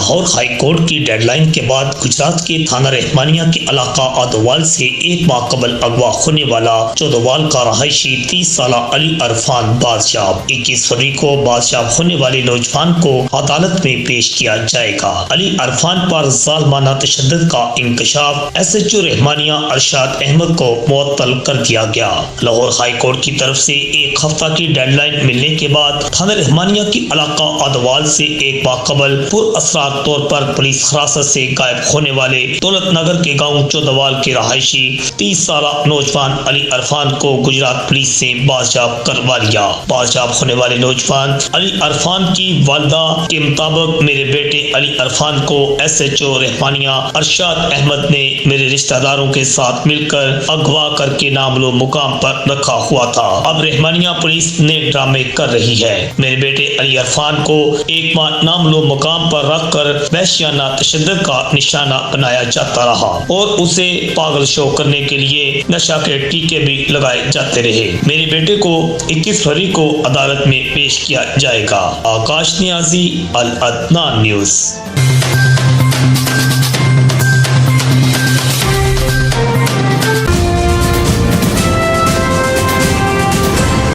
Lahore high court کی dead line کے بعد گجرات کے تھانہ رحمانیہ کے علاقہ آدوال سے ایک ماہ قبل اغوا ہونے والا چودوال کا رہائشی 30 سالہ علی عرفان بازیاب 21 فروری کو بازیاب ہونے والے نوجوان کو عدالت میں پیش کیا جائے گا۔ علی عرفان پر ظالمانہ تشدد کا انکشاف ایس ایچ او رحمانیہ ارشاد احمد کو معطل کر دیا گیا۔ لاہور ہائی کورٹ کی طرف سے ایک ہفتہ کی ڈیڈ لائن ملنے کے بعد تھانہ رحمانیہ کے علاقہ آدوال سے ایک ماہ قبل پر اسرار طور پر پولیس حراست سے غائب ہونے والے دولت نگر کے گاؤں چودوال کے رہائشی 30 سالہ نوجوان علی عرفان کو گجرات پولیس سے بازیاب کروا لیا۔ بازیاب ہونے والے نوجوان علی عرفان کی والدہ کے مطابق میرے بیٹے علی عرفان کو ایس ایچ او رحمانیہ ارشاد احمد نے میرے رشتہ داروں کے ساتھ مل کر اغوا کر کے نامعلوم مقام پر رکھا ہوا تھا۔ اب رحمانیہ پولیس نے ڈرامے کر رہی ہے۔ میرے بیٹے علی عرفان کو ایک ماہ نامعلوم مقام پر رکھ کر وحشیانہ تشدد کا نشانہ بنایا جاتا رہا اور اسے پاگل شو کرنے کے لیے نشہ کے ٹیکے بھی لگائے جاتے رہے۔ میرے بیٹے کو 21 فروری کو عدالت میں پیش کیا جائے گا۔ آکاش نیازی، العدنان نیوز۔